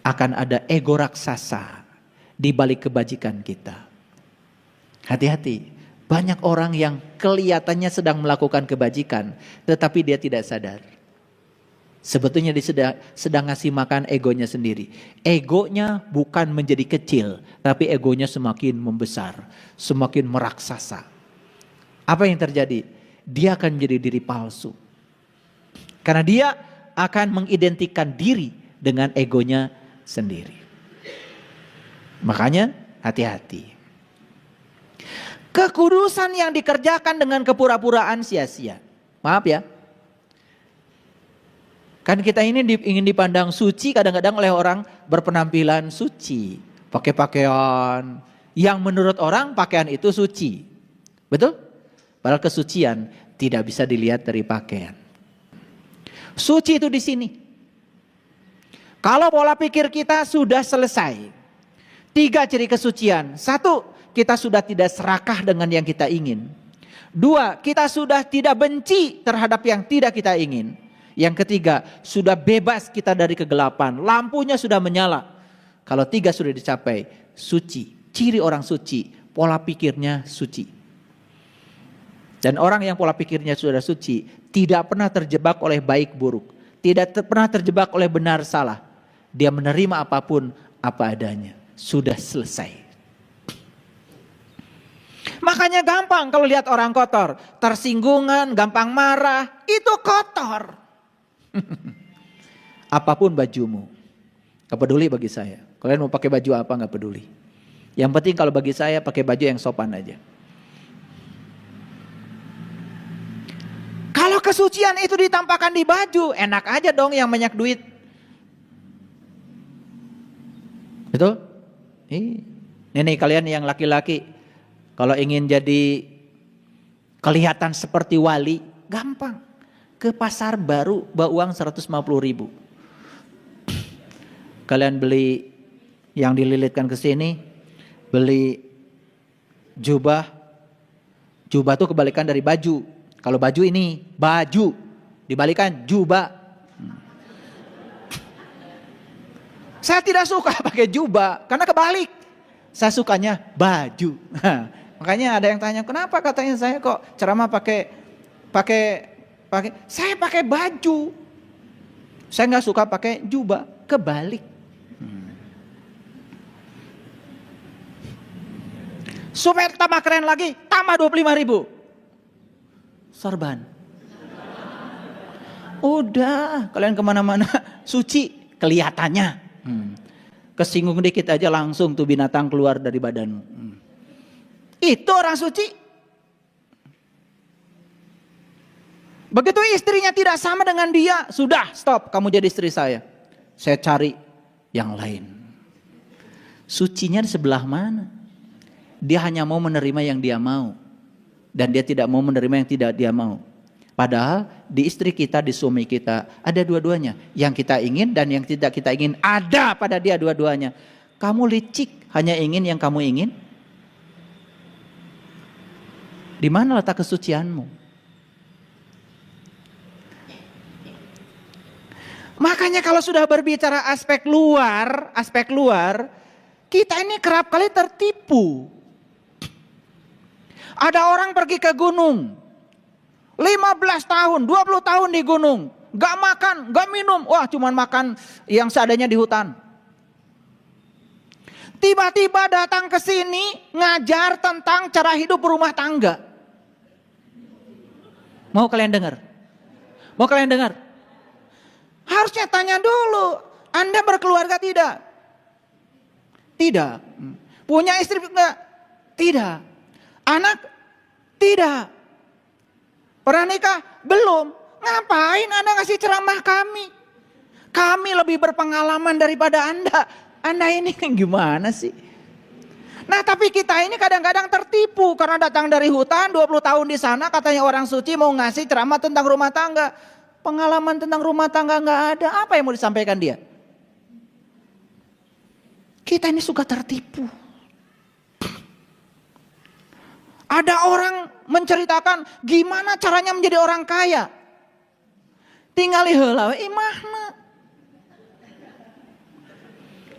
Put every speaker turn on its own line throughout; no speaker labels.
akan ada ego raksasa di balik kebajikan kita. Hati-hati, banyak orang yang kelihatannya sedang melakukan kebajikan, tetapi dia tidak sadar. Sebetulnya dia sedang ngasih makan egonya sendiri. Egonya bukan menjadi kecil, tapi egonya semakin membesar, semakin meraksasa. Apa yang terjadi? Dia akan menjadi diri palsu. Karena dia akan mengidentikan diri dengan egonya sendiri. Makanya hati-hati. Kekudusan yang dikerjakan dengan kepura-puraan sia-sia. Maaf ya. Kan kita ini ingin dipandang suci kadang-kadang oleh orang berpenampilan suci. Pakai pakaian yang menurut orang pakaian itu suci. Betul? Padahal kesucian tidak bisa dilihat dari pakaian. Suci itu di sini. Kalau pola pikir kita sudah selesai. 3 ciri kesucian. 1, kita sudah tidak serakah dengan yang kita ingin. 2, kita sudah tidak benci terhadap yang tidak kita ingin. Yang ketiga, sudah bebas kita dari kegelapan. Lampunya sudah menyala. Kalau 3 sudah dicapai, suci. Ciri orang suci, pola pikirnya suci. Dan orang yang pola pikirnya sudah suci, tidak pernah terjebak oleh baik buruk. Tidak pernah terjebak oleh benar salah. Dia menerima apapun apa adanya. Sudah selesai. Makanya gampang kalau lihat orang kotor. Tersinggungan, gampang marah, itu kotor. Apapun bajumu, gak peduli bagi saya. Kalian mau pakai baju apa gak peduli. Yang penting kalau bagi saya pakai baju yang sopan aja. Kalau kesucian itu ditampakkan di baju, enak aja dong yang banyak duit. Betul? Nih kalian yang laki-laki, kalau ingin jadi kelihatan seperti wali, gampang. Ke pasar baru bawa uang 150.000. Kalian beli yang dililitkan ke sini, beli jubah. Jubah itu kebalikan dari baju. Kalau baju ini baju, dibalikan jubah. Saya tidak suka pakai jubah karena kebalik. Saya sukanya baju. Makanya ada yang tanya, kenapa katanya saya kok ceramah saya pakai baju. Saya nggak suka pakai jubah, kebalik. Supaya tambah keren lagi, tambah 25.000. Sorban. Udah, kalian kemana-mana suci kelihatannya. Kesinggung dikit aja langsung tuh binatang keluar dari badanmu. Itu orang suci. Begitu istrinya tidak sama dengan dia, sudah stop, kamu jadi istri saya. Saya cari yang lain. Sucinya di sebelah mana? Dia hanya mau menerima yang dia mau. Dan dia tidak mau menerima yang tidak dia mau. Padahal di istri kita, di suami kita, ada dua-duanya. Yang kita ingin dan yang tidak kita ingin, ada pada dia dua-duanya. Kamu licik, hanya ingin yang kamu ingin. Di mana letak kesucianmu? Makanya kalau sudah berbicara aspek luar, kita ini kerap kali tertipu. Ada orang pergi ke gunung, 15 tahun, 20 tahun di gunung, gak makan, gak minum, wah cuman makan yang seadanya di hutan. Tiba-tiba datang ke sini ngajar tentang cara hidup berumah tangga. Mau kalian dengar? Mau kalian dengar? Harusnya tanya dulu, Anda berkeluarga tidak? Tidak. Punya istri enggak? Tidak. Anak? Tidak. Pernah nikah? Belum. Ngapain Anda ngasih ceramah kami? Kami lebih berpengalaman daripada Anda. Anda ini gimana sih? Nah tapi kita ini kadang-kadang tertipu karena datang dari hutan 20 tahun di sana katanya orang suci mau ngasih ceramah tentang rumah tangga. Pengalaman tentang rumah tangga nggak ada, apa yang mau disampaikan dia? Kita ini suka tertipu. Ada orang menceritakan gimana caranya menjadi orang kaya. Tinggal heula imahna.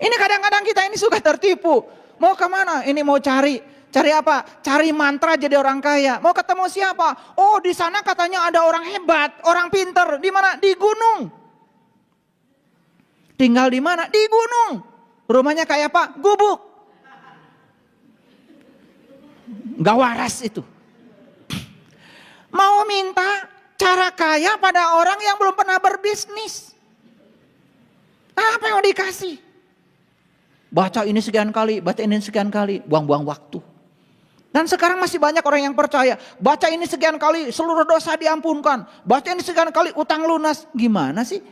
Ini kadang-kadang kita ini suka tertipu. Mau kemana? Ini mau cari apa? Cari mantra jadi orang kaya. Mau ketemu siapa? Oh, di sana katanya ada orang hebat, orang pinter. Di mana? Di gunung. Tinggal di mana? Di gunung. Rumahnya kayak apa? Gubuk. Gak waras itu. Mau minta cara kaya pada orang yang belum pernah berbisnis. Apa yang mau dikasih? Baca ini sekian kali, baca ini sekian kali, buang-buang waktu. Dan sekarang masih banyak orang yang percaya, baca ini sekian kali seluruh dosa diampunkan. Baca ini sekian kali utang lunas. Gimana sih?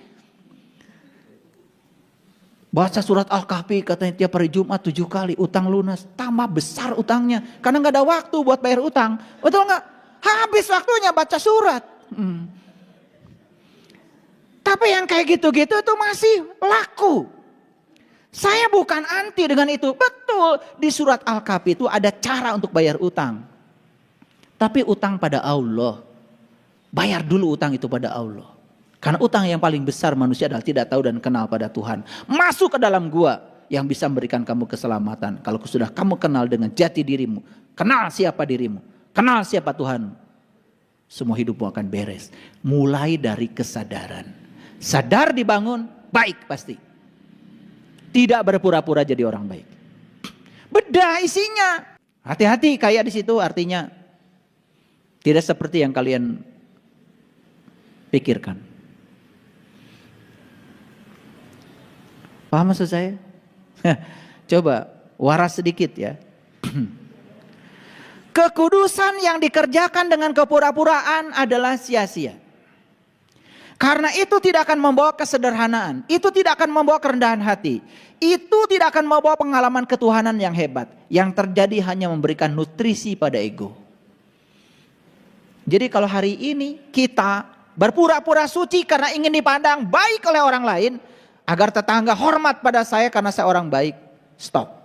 Baca surat Al-Kahfi katanya tiap hari Jumat 7 kali utang lunas. Tambah besar utangnya. Karena gak ada waktu buat bayar utang. Betul gak? Habis waktunya baca surat. Tapi yang kayak gitu-gitu itu masih laku. Saya bukan anti dengan itu. Betul, di surat Al-Kahfi itu ada cara untuk bayar utang. Tapi utang pada Allah. Bayar dulu utang itu pada Allah. Karena utang yang paling besar manusia adalah tidak tahu dan kenal pada Tuhan. Masuk ke dalam gua yang bisa memberikan kamu keselamatan. Kalau sudah kamu kenal dengan jati dirimu. Kenal siapa dirimu. Kenal siapa Tuhan. Semua hidupmu akan beres. Mulai dari kesadaran. Sadar dibangun, baik pasti. Tidak berpura-pura jadi orang baik. Beda isinya. Hati-hati kayak di situ artinya tidak seperti yang kalian pikirkan. Paham maksud saya? Coba waras sedikit ya. Kekudusan yang dikerjakan dengan kepura-puraan adalah sia-sia. Karena itu tidak akan membawa kesederhanaan. Itu tidak akan membawa kerendahan hati. Itu tidak akan membawa pengalaman ketuhanan yang hebat. Yang terjadi hanya memberikan nutrisi pada ego. Jadi kalau hari ini kita berpura-pura suci karena ingin dipandang baik oleh orang lain. Agar tetangga hormat pada saya karena saya orang baik. Stop.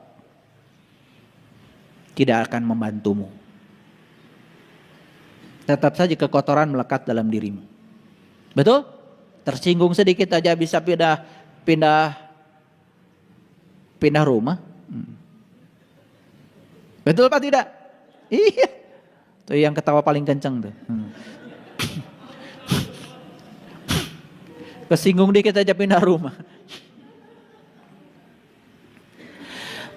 Tidak akan membantumu. Tetap saja kekotoran melekat dalam dirimu. Betul? Tersinggung sedikit aja bisa pindah rumah. Betul apa tidak? Iya. Tuh yang ketawa paling kencang tuh. Kesinggung dikit aja pindah rumah.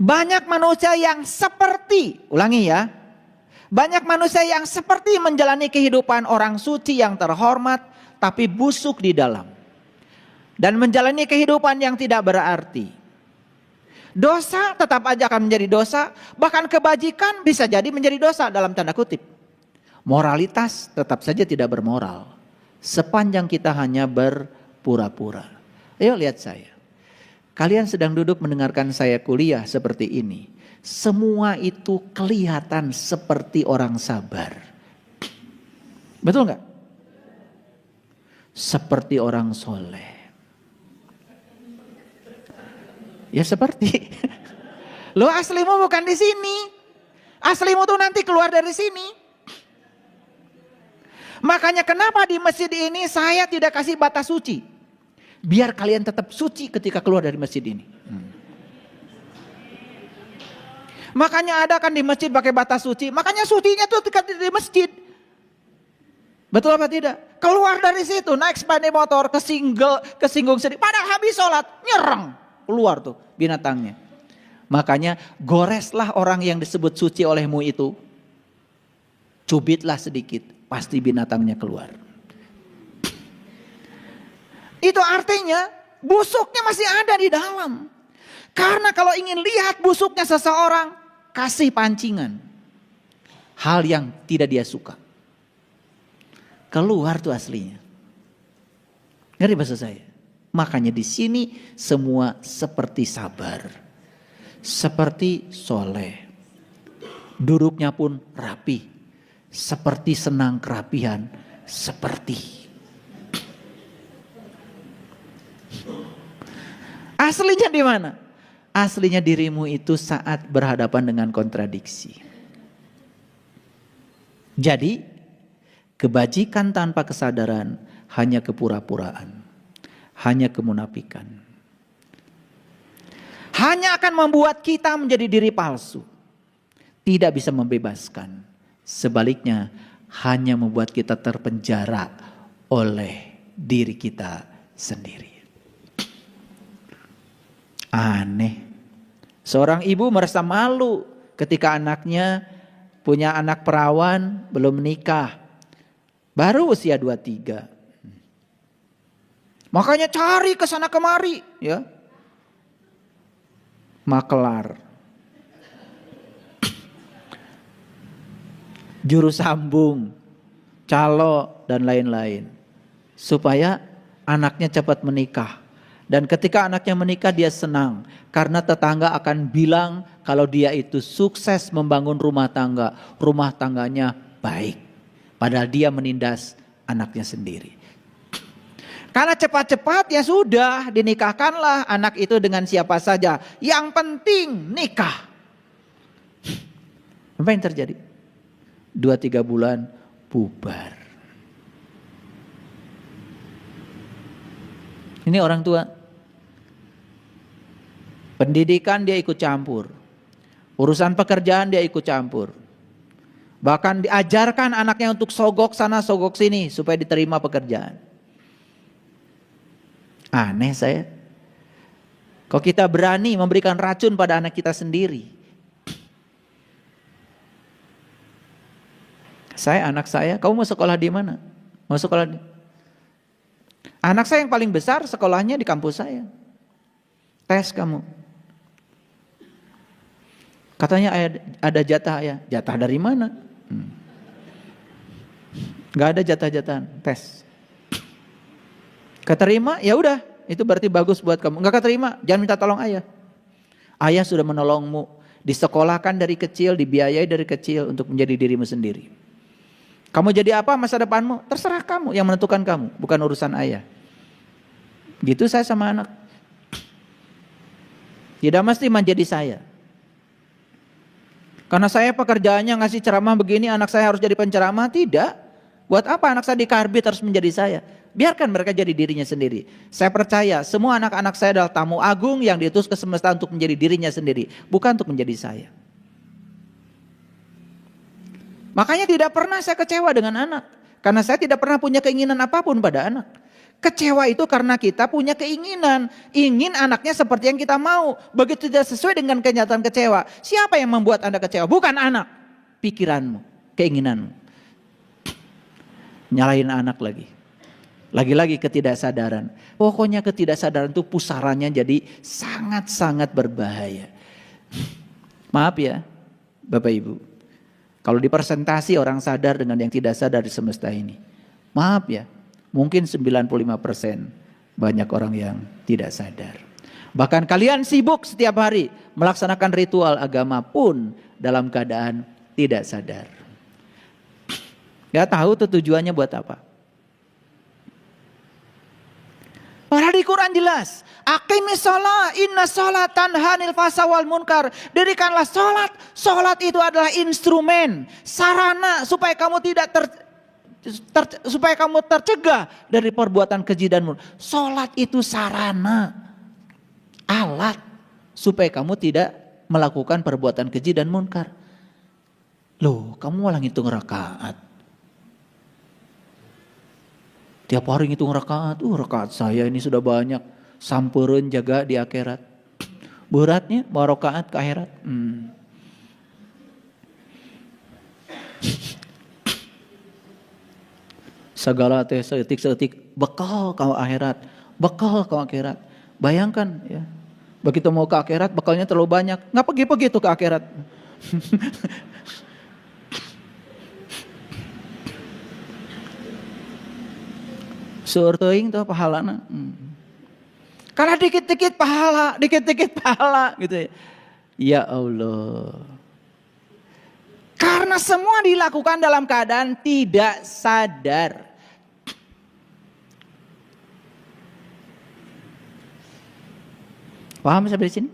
Banyak manusia yang seperti, ulangi ya. Banyak manusia yang seperti menjalani kehidupan orang suci yang terhormat, tapi busuk di dalam. Dan menjalani kehidupan yang tidak berarti. Dosa tetap aja akan menjadi dosa, bahkan kebajikan bisa jadi menjadi dosa dalam tanda kutip. Moralitas tetap saja tidak bermoral. Sepanjang kita hanya berpura-pura. Ayo lihat saya. Kalian sedang duduk mendengarkan saya kuliah seperti ini. Semua itu kelihatan seperti orang sabar. Betul nggak? Seperti orang soleh. Ya seperti. Lo aslimu bukan di sini. Aslimu tuh nanti keluar dari sini. Makanya kenapa di masjid ini saya tidak kasih batas suci. Biar kalian tetap suci ketika keluar dari masjid ini. Makanya ada kan di masjid pakai batas suci. Makanya sucinya tuh di masjid. Betul apa tidak? Keluar dari situ naik sepeda motor kesinggung sedikit. Padahal habis sholat nyerang. Keluar tuh binatangnya. Makanya goreslah orang yang disebut suci olehmu itu. Cubitlah sedikit. Pasti binatangnya keluar. Itu artinya busuknya masih ada di dalam. Karena kalau ingin lihat busuknya seseorang, kasih pancingan. Hal yang tidak dia suka. Keluar tuh aslinya. Ngerti bahasa saya? Makanya di sini semua seperti sabar. Seperti soleh. Duduknya pun rapi. Seperti senang kerapihan. Seperti. Aslinya di mana? Aslinya dirimu itu saat berhadapan dengan kontradiksi. Jadi, kebajikan tanpa kesadaran hanya kepura-puraan, hanya kemunafikan. hanya akan membuat kita menjadi diri palsu. Tidak bisa membebaskan. Sebaliknya hanya membuat kita terpenjara oleh diri kita sendiri. Aneh. Seorang ibu merasa malu ketika anaknya punya anak perawan belum menikah. Baru usia 23. Makanya cari ke sana kemari, ya. Makelar. Juru sambung, calo dan lain-lain. Supaya anaknya cepat menikah. Dan ketika anaknya menikah dia senang. Karena tetangga akan bilang kalau dia itu sukses membangun rumah tangga. Rumah tangganya baik. Padahal dia menindas anaknya sendiri. Karena cepat-cepat ya sudah dinikahkanlah anak itu dengan siapa saja. Yang penting nikah. Apa yang terjadi? 2-3 bulan bubar. Ini orang tua. Pendidikan dia ikut campur. Urusan pekerjaan dia ikut campur. Bahkan diajarkan anaknya untuk sogok sana sogok sini supaya diterima pekerjaan. Aneh saya. Kok kita berani memberikan racun pada anak kita sendiri? Anak saya, kamu mau sekolah di mana? Mau sekolah di... Anak saya yang paling besar sekolahnya di kampus saya. Tes kamu. Katanya ada jatah ya. Jatah dari mana? Gak ada jatah-jatahan. Tes. Keterima, ya udah. Itu berarti bagus buat kamu. Gak keterima, jangan minta tolong ayah. Ayah sudah menolongmu. Disekolahkan dari kecil, dibiayai dari kecil untuk menjadi dirimu sendiri. Kamu jadi apa masa depanmu? Terserah kamu, yang menentukan kamu. Bukan urusan ayah. Gitu saya sama anak. Tidak mesti menjadi saya. Karena saya pekerjaannya ngasih ceramah begini, anak saya harus jadi penceramah. Tidak. Buat apa anak saya dikarbit harus menjadi saya? Biarkan mereka jadi dirinya sendiri. Saya percaya semua anak-anak saya adalah tamu agung yang diutus ke semesta untuk menjadi dirinya sendiri. Bukan untuk menjadi saya. Makanya tidak pernah saya kecewa dengan anak. Karena saya tidak pernah punya keinginan apapun pada anak. Kecewa itu karena kita punya keinginan. Ingin anaknya seperti yang kita mau. Begitu tidak sesuai dengan kenyataan kecewa. Siapa yang membuat Anda kecewa? Bukan anak. Pikiranmu, keinginanmu. Nyalahin anak lagi. Lagi-lagi ketidaksadaran. Pokoknya ketidaksadaran itu pusarannya jadi sangat-sangat berbahaya. Maaf ya Bapak Ibu. Kalau dipresentasi orang sadar dengan yang tidak sadar di semesta ini. Maaf ya. Mungkin 95% banyak orang yang tidak sadar. Bahkan kalian sibuk setiap hari melaksanakan ritual agama pun dalam keadaan tidak sadar. Gak tahu tuh tujuannya buat apa. Padahal di Quran jelas. Aqimis shalah, inna shalah tanha 'anil fahsya wal munkar. Dirikanlah salat. Salat itu adalah instrumen, sarana supaya kamu tidak supaya kamu tercegah dari perbuatan keji dan munkar. Salat itu sarana, alat supaya kamu tidak melakukan perbuatan keji dan munkar. Loh, kamu malah ngitung rakaat. Tiap hari ngitung rakaat, rakaat saya ini sudah banyak. Sampereun jaga di akhirat. Beratnya bawa rakaat ke akhirat. Segala teh seetik bekal kau akhirat, bekal kau akhirat. Bayangkan ya, begitu mau ke akhirat bekalnya terlalu banyak, nggak pergi tuh ke akhirat. Seueur teuing tuh pahalana. Karena dikit-dikit pahala gitu ya. Ya Allah. Karena semua dilakukan dalam keadaan tidak sadar. Paham sampai di sini?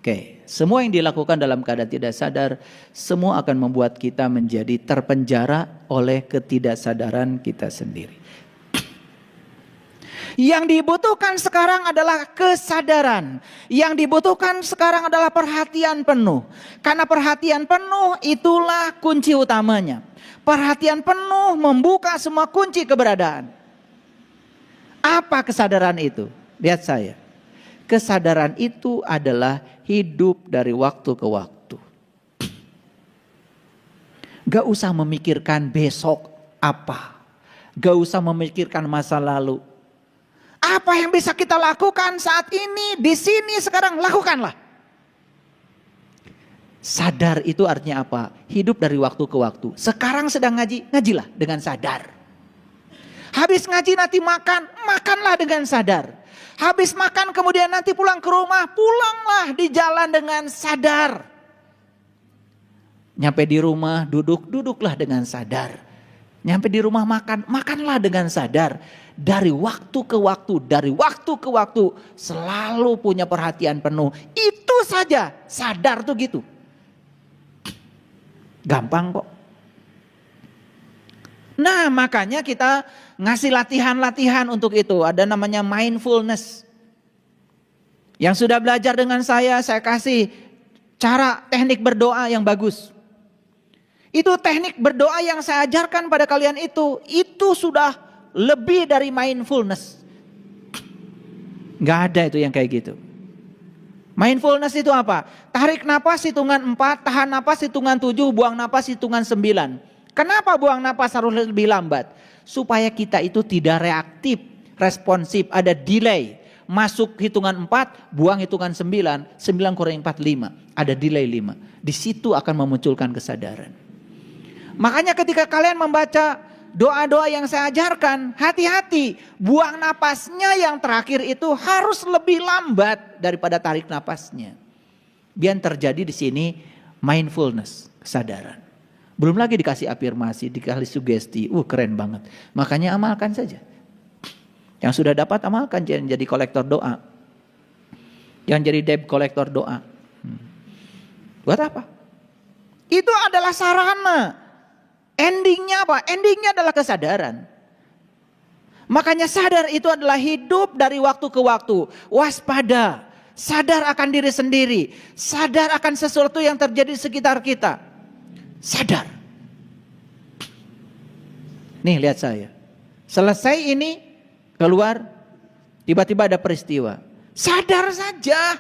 Oke, semua yang dilakukan dalam keadaan tidak sadar, semua akan membuat kita menjadi terpenjara oleh ketidaksadaran kita sendiri. Yang dibutuhkan sekarang adalah kesadaran. Yang dibutuhkan sekarang adalah perhatian penuh. Karena perhatian penuh itulah kunci utamanya. Perhatian penuh membuka semua kunci keberadaan. Apa kesadaran itu? Lihat saya. Kesadaran itu adalah hidup dari waktu ke waktu. Gak usah memikirkan besok apa. Gak usah memikirkan masa lalu. Apa yang bisa kita lakukan saat ini, di sini, sekarang, lakukanlah. Sadar itu artinya apa? Hidup dari waktu ke waktu. Sekarang sedang ngaji, ngajilah dengan sadar. Habis ngaji nanti makan, makanlah dengan sadar. Habis makan kemudian nanti pulang ke rumah, pulanglah di jalan dengan sadar. Nyampe di rumah, duduklah dengan sadar. Nyampe di rumah makan, makanlah dengan sadar. Dari waktu ke waktu, selalu punya perhatian penuh. Itu saja, sadar tuh gitu. Gampang kok. Nah, makanya kita ngasih latihan-latihan untuk itu. Ada namanya mindfulness. Yang sudah belajar dengan saya kasih cara teknik berdoa yang bagus. Itu teknik berdoa yang saya ajarkan pada kalian itu sudah lebih dari mindfulness. Gak ada itu yang kayak gitu. Mindfulness itu apa? Tarik napas hitungan 4, tahan napas hitungan 7, buang napas hitungan 9. Kenapa buang napas harus lebih lambat? Supaya kita itu tidak reaktif, responsif, ada delay. Masuk hitungan 4, buang hitungan 9, 9 kurang 4, 5. Ada delay 5. Di situ akan memunculkan kesadaran. Makanya ketika kalian membaca doa-doa yang saya ajarkan, hati-hati, buang napasnya yang terakhir itu harus lebih lambat daripada tarik napasnya. Biar terjadi di sini mindfulness, kesadaran. Belum lagi dikasih afirmasi, dikasih sugesti, keren banget. Makanya amalkan saja. Yang sudah dapat amalkan, jangan jadi kolektor doa. Jangan jadi debt kolektor doa. Buat apa? Itu adalah sarana. Endingnya apa? Endingnya adalah kesadaran. Makanya sadar itu adalah hidup dari waktu ke waktu. Waspada. Sadar akan diri sendiri. Sadar akan sesuatu yang terjadi di sekitar kita. Sadar. Nih lihat saya. Selesai ini keluar. Tiba-tiba ada peristiwa. Sadar saja.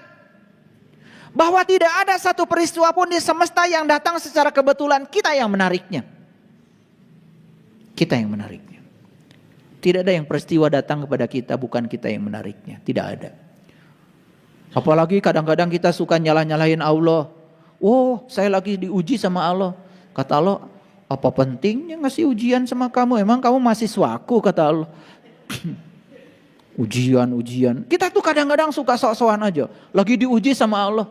Bahwa tidak ada satu peristiwa pun di semesta yang datang secara kebetulan. Kita yang menariknya. Kita yang menariknya. Tidak ada yang peristiwa datang kepada kita, bukan kita yang menariknya. Tidak ada. Apalagi kadang-kadang kita suka nyalah-nyalahin Allah. Oh, saya lagi diuji sama Allah. Kata Allah, apa pentingnya ngasih ujian sama kamu? Emang kamu mahasiswaku, kata Allah. Ujian. Kita tuh kadang-kadang suka sok-sokan aja. Lagi diuji sama Allah.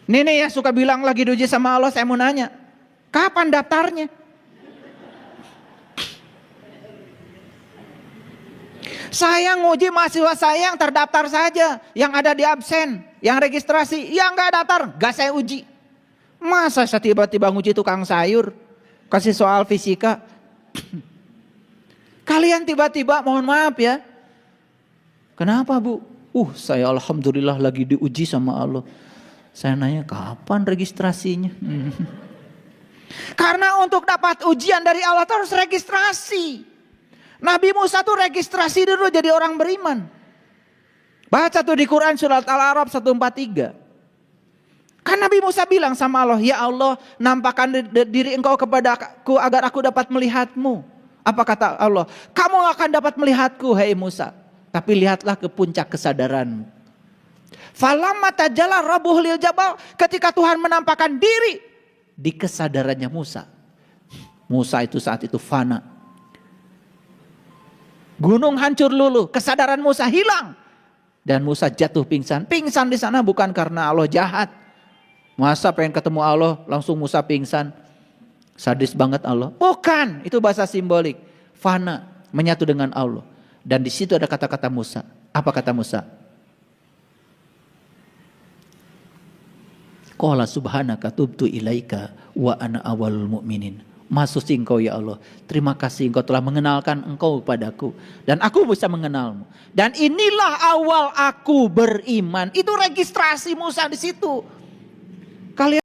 Nih yang suka bilang lagi diuji sama Allah, saya mau nanya. Kapan daftarnya? Saya nguji mahasiswa saya yang terdaftar saja, yang ada di absen, yang registrasi, yang gak daftar, gak saya uji. Masa saya tiba-tiba nguji tukang sayur, kasih soal fisika. Kalian tiba-tiba, mohon maaf ya. Kenapa bu? Saya alhamdulillah lagi diuji sama Allah. Saya nanya kapan registrasinya? Karena untuk dapat ujian dari Allah harus registrasi. Nabi Musa tuh registrasi dulu jadi orang beriman. Baca tuh di Quran surat Al-A'raf 143. Kan Nabi Musa bilang sama Allah, ya Allah nampakkan diri engkau kepadaku agar aku dapat melihatmu. Apa kata Allah? Kamu akan dapat melihatku hai Musa. Tapi lihatlah ke puncak kesadaranmu. Falamma tajalla rabbuhu lil jabal. Ketika Tuhan menampakkan diri di kesadarannya Musa. Musa itu saat itu fana. Gunung hancur luluh, kesadaran Musa hilang. Dan Musa jatuh pingsan. Pingsan di sana bukan karena Allah jahat. Masa pengen ketemu Allah langsung Musa pingsan. Sadis banget Allah. Bukan, itu bahasa simbolik. Fana, menyatu dengan Allah. Dan di situ ada kata-kata Musa. Apa kata Musa? Qala subhanaka tubtu ilaika wa ana awalul mu'minin. Maha suci Engkau ya Allah. Terima kasih Engkau telah mengenalkan Engkau kepadaku. Dan aku bisa mengenalmu. Dan inilah awal aku beriman. Itu registrasi Musa di situ. Kalian